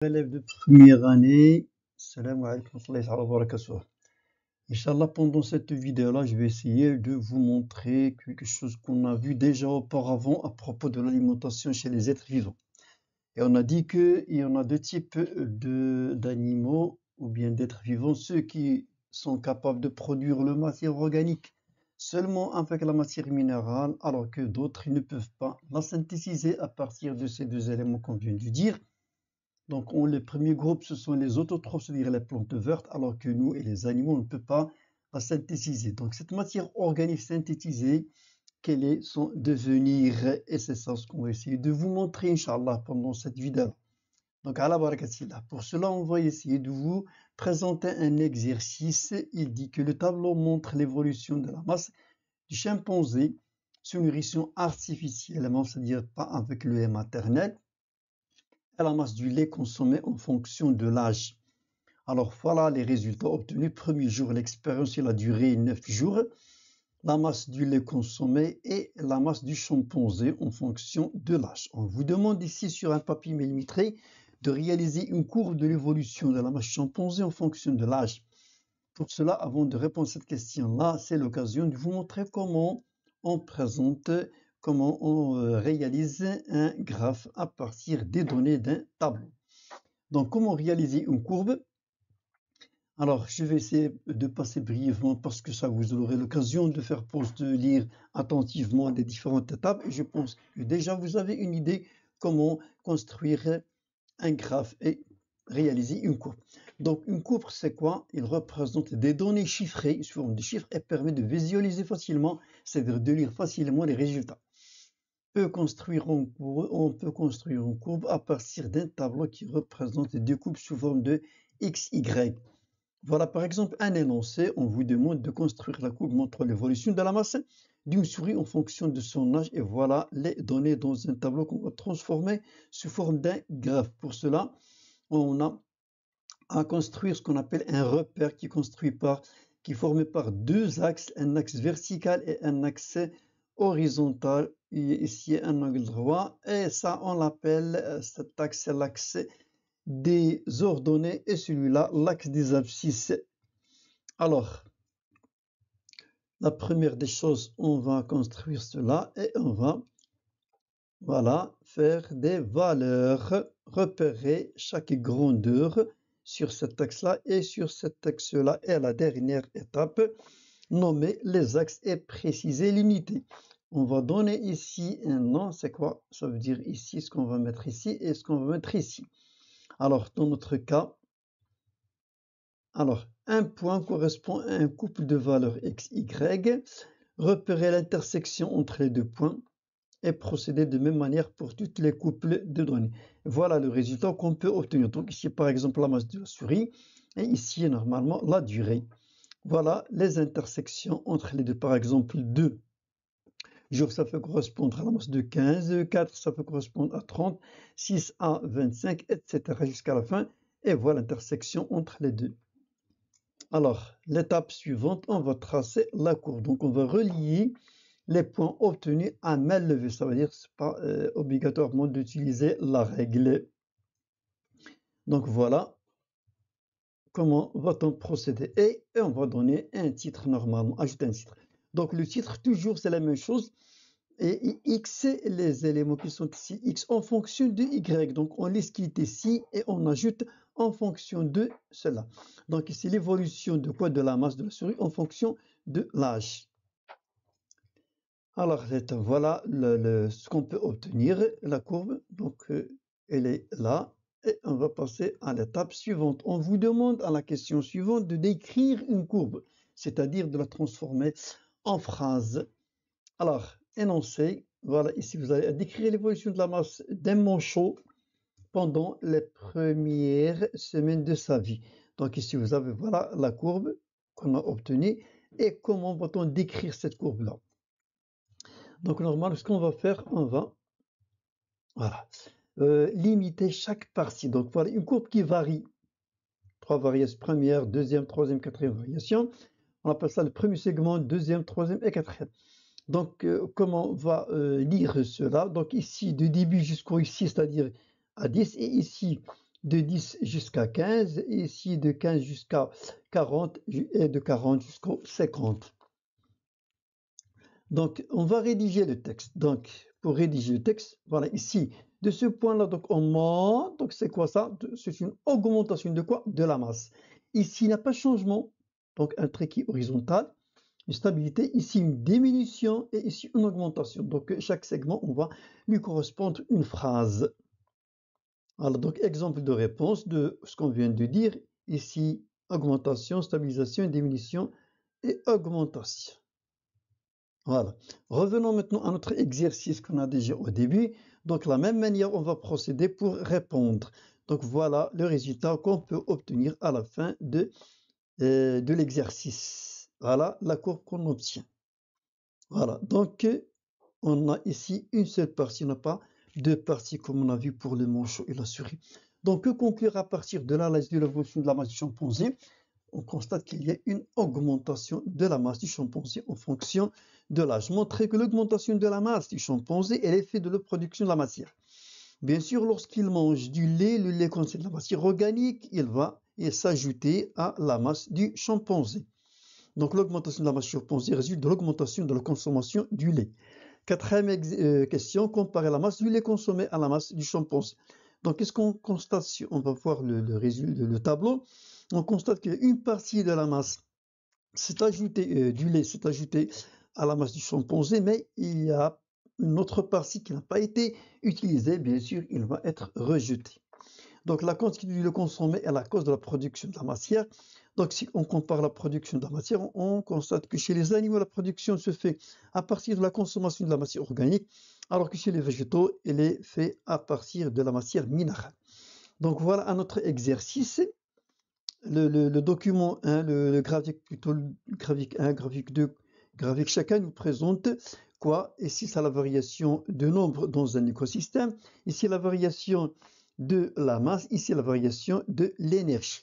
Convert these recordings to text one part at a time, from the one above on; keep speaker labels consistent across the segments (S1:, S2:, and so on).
S1: Élèves de première année, salam alaikum wa barakatuh. Inch'Allah, pendant cette vidéo-là, je vais essayer de vous montrer quelque chose qu'on a vu déjà auparavant à propos de l'alimentation chez les êtres vivants. Et on a dit qu'il y en a deux types d'animaux ou bien d'êtres vivants, ceux qui sont capables de produire la matière organique seulement avec la matière minérale, alors que d'autres ils ne peuvent pas la synthétiser à partir de ces deux éléments qu'on vient de dire. Donc, le premier groupe, ce sont les autotrophes, c'est-à-dire les plantes vertes, alors que nous et les animaux, on ne peut pas la synthétiser. Donc, cette matière organique synthétisée, quel est son devenir? Et c'est ça ce qu'on va essayer de vous montrer, Inch'Allah, pendant cette vidéo. Donc, à la barakatillah. Pour cela, on va essayer de vous présenter un exercice. Il dit que le tableau montre l'évolution de la masse du chimpanzé sous nourrition artificiellement, c'est-à-dire pas avec le lait maternel, à la masse du lait consommé en fonction de l'âge. Alors voilà les résultats obtenus. Premier jour, l'expérience il a duré 9 jours. La masse du lait consommé et la masse du chimpanzé en fonction de l'âge. On vous demande ici sur un papier millimétré de réaliser une courbe de l'évolution de la masse chimpanzé en fonction de l'âge. Pour cela, avant de répondre à cette question-là, c'est l'occasion de vous montrer comment on présente, comment on réalise un graphe à partir des données d'un tableau. Donc, comment réaliser une courbe? Alors, je vais essayer de passer brièvement parce que ça vous aurez l'occasion de faire pause, de lire attentivement les différentes étapes. Et je pense que déjà vous avez une idée comment construire un graphe et réaliser une courbe. Donc, une courbe, c'est quoi? Il représente des données chiffrées sous forme de chiffres et permet de visualiser facilement, c'est-à-dire de lire facilement les résultats. On peut construire une courbe à partir d'un tableau qui représente des courbes sous forme de x, y. Voilà par exemple un énoncé. On vous demande de construire la courbe montrant l'évolution de la masse d'une souris en fonction de son âge. Et voilà les données dans un tableau qu'on va transformer sous forme d'un graphe. Pour cela, on a à construire ce qu'on appelle un repère qui est formé par deux axes, un axe vertical et un axe horizontal. Ici un angle droit et ça on l'appelle cet axe, c'est l'axe des ordonnées et celui-là l'axe des abscisses. Alors, la première des choses, on va construire cela et on va, voilà, faire des valeurs, repérer chaque grandeur sur cet axe-là et sur cet axe-là. Et la dernière étape, nommer les axes et préciser l'unité. On va donner ici un nom, c'est quoi? Ça veut dire ici ce qu'on va mettre ici et ce qu'on va mettre ici. Alors, dans notre cas, un point correspond à un couple de valeurs x, y. Repérer l'intersection entre les deux points et procéder de même manière pour toutes les couples de données. Voilà le résultat qu'on peut obtenir. Donc ici, par exemple, la masse de la souris et ici, normalement, la durée. Voilà les intersections entre les deux. Par exemple, 2 jours, ça peut correspondre à la masse de 15, 4, ça peut correspondre à 30, 6 à 25, etc. jusqu'à la fin. Et voilà l'intersection entre les deux. Alors, l'étape suivante, on va tracer la courbe. Donc, on va relier les points obtenus à main levée. Ça veut dire que ce n'est pas obligatoirement d'utiliser la règle. Donc, voilà comment va-t-on procéder. Et on va donner un titre normalement, ajouter un titre. Donc, le titre, toujours, c'est la même chose. Et x, les éléments qui sont ici, x en fonction de y. Donc, on laisse ce qui est ici et on ajoute en fonction de cela. Donc, ici, l'évolution de quoi? De la masse de la souris en fonction de l'âge. Alors, voilà ce qu'on peut obtenir, la courbe. Donc, elle est là. Et on va passer à l'étape suivante. On vous demande à la question suivante de décrire une courbe, c'est-à-dire de la transformer en phrase. Alors, énoncé, voilà, ici vous allez décrire l'évolution de la masse d'un manchot pendant les premières semaines de sa vie. Donc ici vous avez, voilà, la courbe qu'on a obtenue et comment va-t-on décrire cette courbe-là. Donc normalement, ce qu'on va faire, on va, voilà, limiter chaque partie. Donc voilà, une courbe qui varie. 3 variations, première, deuxième, troisième, quatrième variation. On appelle ça le premier segment, deuxième, troisième et quatrième. Donc, comment on va lire cela? Donc ici, de début jusqu'au ici, c'est-à-dire à 10, et ici, de 10 jusqu'à 15, et ici de 15 jusqu'à 40 et de 40 jusqu'au 50. Donc, on va rédiger le texte. Donc, pour rédiger le texte, voilà, ici, de ce point-là, donc on monte. Donc, c'est quoi ça? C'est une augmentation de quoi? De la masse. Ici, il n'y a pas de changement. Donc, un trait qui est horizontal, une stabilité. Ici, une diminution et ici, une augmentation. Donc, chaque segment, on va lui correspondre une phrase. Alors, donc, exemple de réponse de ce qu'on vient de dire. Ici, augmentation, stabilisation, diminution et augmentation. Voilà. Revenons maintenant à notre exercice qu'on a déjà au début. Donc, de la même manière, on va procéder pour répondre. Donc, voilà le résultat qu'on peut obtenir à la fin de l'exercice. Voilà la courbe qu'on obtient. Voilà. Donc, on a ici une seule partie, on n'a pas deux parties comme on a vu pour le manchot et la souris. Donc, que conclure à partir de l'analyse de l'évolution de la masse du chimpanzé? On constate qu'il y a une augmentation de la masse du chimpanzé en fonction de l'âge. Montrer que l'augmentation de la masse du chimpanzé est l'effet de la production de la matière. Bien sûr, lorsqu'il mange du lait, le lait contient de la matière organique, il va s'ajouter à la masse du chimpanzé. Donc l'augmentation de la masse du chimpanzé résulte de l'augmentation de la consommation du lait. Quatrième question, comparer la masse du lait consommé à la masse du chimpanzé. Donc, qu'est-ce qu'on constate si on va voir le tableau? On constate qu'une partie de la masse s'est ajoutée, du lait s'est ajoutée à la masse du chimpanzé, mais il y a une autre partie qui n'a pas été utilisée. Bien sûr, il va être rejeté. Donc, la quantité du lait consommé est la cause de la production de la matière. Donc, si on compare la production de la matière, on constate que chez les animaux, la production se fait à partir de la consommation de la matière organique, alors que chez les végétaux, elle est faite à partir de la matière minérale. Donc, voilà un autre exercice. Le document 1, le graphique plutôt, le graphique 1, graphique 2, graphique chacun nous présente quoi? Ici, c'est la variation de nombre dans un écosystème. Ici, la variation de la masse. Ici, la variation de l'énergie.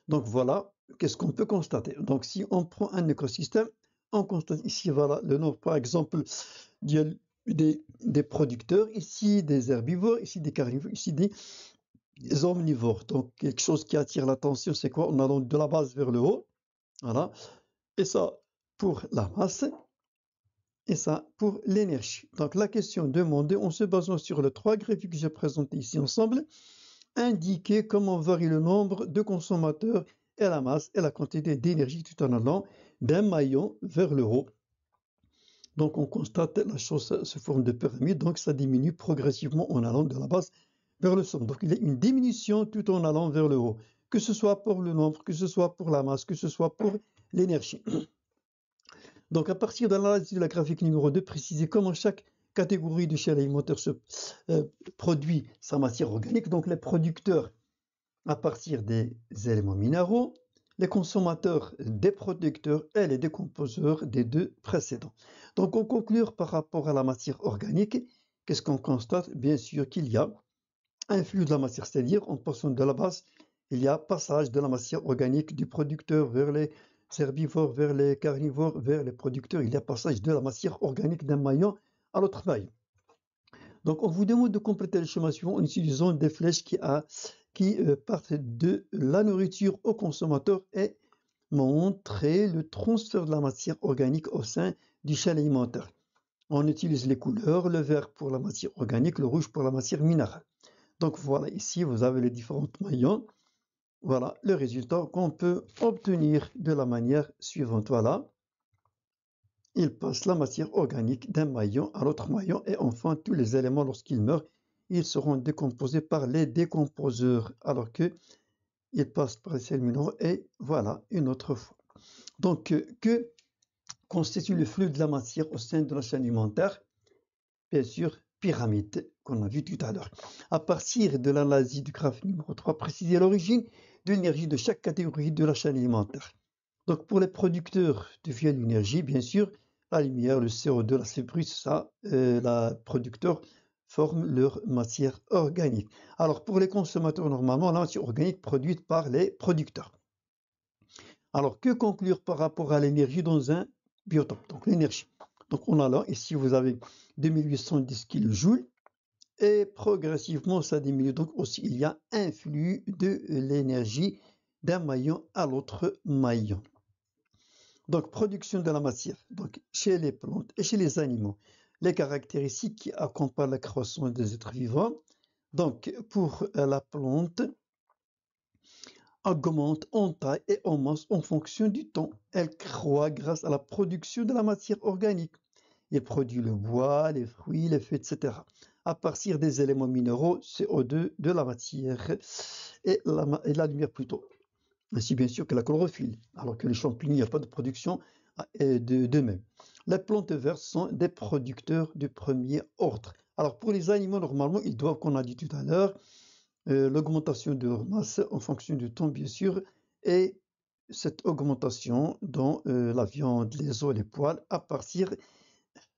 S1: Donc, voilà, qu'est-ce qu'on peut constater? Donc, si on prend un écosystème, on constate ici, voilà, le nombre, par exemple, des producteurs, ici des herbivores, ici des carnivores, ici des omnivores. Donc, quelque chose qui attire l'attention, c'est quoi? On allant de la base vers le haut. Voilà. Et ça pour la masse. Et ça pour l'énergie. Donc, la question demandée, en se basant sur les trois graphiques que j'ai présentés ici ensemble, indiquer comment varie le nombre de consommateurs et la masse et la quantité d'énergie tout en allant d'un maillon vers le haut. Donc, on constate la chose sous forme de pyramide. Donc, ça diminue progressivement en allant de la base vers le sommet. Donc, il y a une diminution tout en allant vers le haut, que ce soit pour le nombre, que ce soit pour la masse, que ce soit pour l'énergie. Donc, à partir de l'analyse de la graphique numéro 2, préciser comment chaque catégorie de chaîne alimentaire produit sa matière organique. Donc, les producteurs à partir des éléments minéraux, les consommateurs des producteurs et les décomposeurs des deux précédents. Donc, en conclure par rapport à la matière organique, qu'est-ce qu'on constate? Bien sûr qu'il y a un flux de la matière, c'est-à-dire en passant de la base, il y a passage de la matière organique du producteur vers les herbivores, vers les carnivores, vers les producteurs. Il y a passage de la matière organique d'un maillon à l'autre maillon. Donc, on vous demande de compléter le schéma suivant en utilisant des flèches qui partent de la nourriture au consommateur et montrer le transfert de la matière organique au sein du chaîne alimentaire. On utilise les couleurs, le vert pour la matière organique, le rouge pour la matière minérale. Donc voilà, ici vous avez les différents maillons. Voilà le résultat qu'on peut obtenir de la manière suivante. Voilà, il passe la matière organique d'un maillon à l'autre maillon et enfin tous les éléments lorsqu'ils meurent, ils seront décomposés par les décomposeurs alors qu'ils passent par les cellules minéraux et voilà une autre fois. Donc que constitue le flux de la matière au sein de la chaîne alimentaire? Bien sûr, pyramide qu'on a vu tout à l'heure. À partir de l'analyse du graphe numéro 3, préciser l'origine de l'énergie de chaque catégorie de la chaîne alimentaire. Donc pour les producteurs de l'énergie, bien sûr, la lumière, le CO2, la C+, ça, les producteurs forment leur matière organique. Alors pour les consommateurs, normalement, la matière organique produite par les producteurs. Alors que conclure par rapport à l'énergie dans un biotope? Donc l'énergie. Donc on a là, ici vous avez 2810 kJ et progressivement ça diminue. Donc aussi il y a un flux de l'énergie d'un maillon à l'autre maillon. Donc production de la matière, donc chez les plantes et chez les animaux, les caractéristiques qui accompagnent la croissance des êtres vivants. Donc pour la plante, augmente en taille et en masse en fonction du temps. Elle croît grâce à la production de la matière organique. Elle produit le bois, les fruits, les feuilles, etc. à partir des éléments minéraux, CO2, de la matière et la lumière plutôt. Ainsi bien sûr que la chlorophylle, alors que les champignons, il n'y a pas de production d'eux-mêmes. Les plantes vertes sont des producteurs de premier ordre. Alors pour les animaux, normalement, ils doivent, comme on a dit tout à l'heure, l'augmentation de leur masse en fonction du temps, bien sûr, et cette augmentation dans la viande, les os, les poils, à partir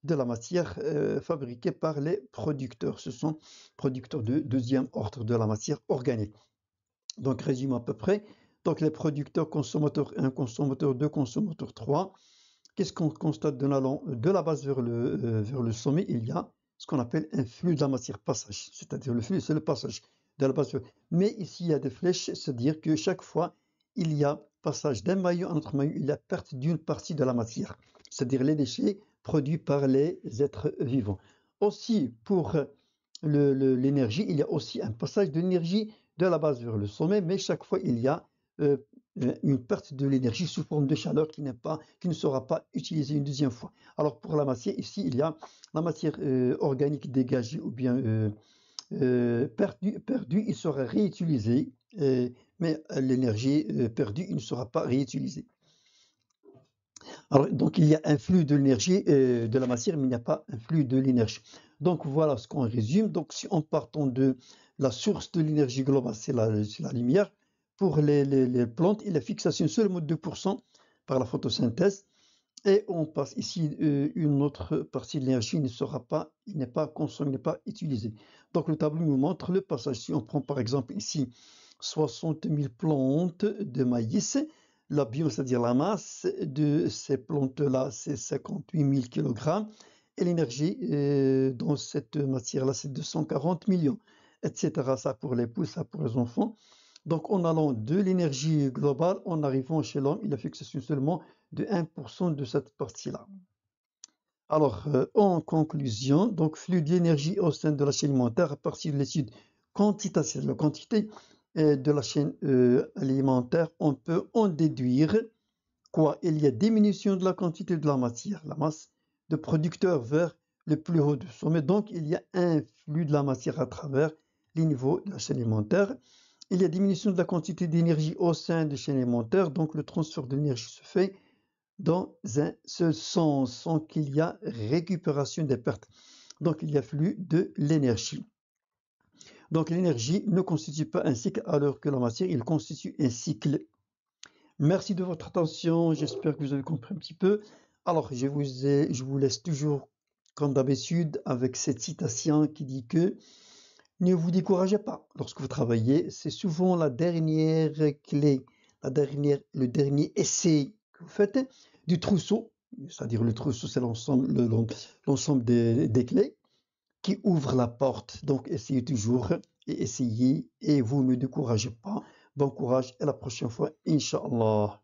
S1: de la matière fabriquée par les producteurs. Ce sont producteurs de deuxième ordre de la matière organique. Donc, résumons à peu près. Donc, les producteurs, consommateurs 1, consommateur 2, consommateur 3. Qu'est-ce qu'on constate en allant de la base vers le sommet? Il y a ce qu'on appelle un flux de la matière, passage. C'est-à-dire le flux, c'est le passage de la base. Mais ici, il y a des flèches, c'est-à-dire que chaque fois, il y a passage d'un maillon à un autre maillon, il y a perte d'une partie de la matière, c'est-à-dire les déchets produits par les êtres vivants. Aussi, pour l'énergie, il y a aussi un passage de l'énergie de la base vers le sommet, mais chaque fois, il y a une perte de l'énergie sous forme de chaleur qui ne sera pas utilisée une deuxième fois. Alors pour la matière, ici, il y a la matière organique dégagée ou bien perdue, il sera réutilisé, mais l'énergie perdue, il ne sera pas réutilisée. Alors, donc il y a un flux de l'énergie de la matière, mais il n'y a pas un flux de l'énergie. Donc voilà ce qu'on résume. Donc si on partant de la source de l'énergie globale, c'est la lumière. Pour les plantes, il est fixation seulement de 2% par la photosynthèse. Et on passe ici une autre partie de l'énergie n'est pas consommée, n'est pas utilisée. Donc le tableau nous montre le passage. Si on prend par exemple ici 60 000 plantes de maïs, la bio, c'est-à-dire la masse de ces plantes-là, c'est 58 000 kg. Et l'énergie dans cette matière-là, c'est 240 millions, etc. Ça pour les poules, ça pour les enfants. Donc en allant de l'énergie globale, en arrivant chez l'homme, il a fixation seulement de 1% de cette partie-là. Alors, en conclusion, donc flux d'énergie au sein de la chaîne alimentaire à partir de l'étude quantitative, la quantité de la chaîne alimentaire, on peut en déduire quoi? Il y a diminution de la quantité de la matière, la masse de producteur vers le plus haut du sommet. Donc, il y a un flux de la matière à travers les niveaux de la chaîne alimentaire. Il y a diminution de la quantité d'énergie au sein de la chaîne alimentaire. Donc, le transfert d'énergie se fait dans un seul sens, sans qu'il y a récupération des pertes. Donc, il y a flux de l'énergie. Donc, l'énergie ne constitue pas un cycle alors que la matière, il constitue un cycle. Merci de votre attention, j'espère que vous avez compris un petit peu. Alors, je vous laisse toujours, comme d'habitude, avec cette citation qui dit que ne vous découragez pas lorsque vous travaillez. C'est souvent la dernière clé, le dernier essai que vous faites du trousseau, c'est-à-dire le trousseau, c'est l'ensemble des clés qui ouvrent la porte. Donc, essayez toujours et essayez et vous ne découragez pas. Bon courage et à la prochaine fois, Inch'Allah.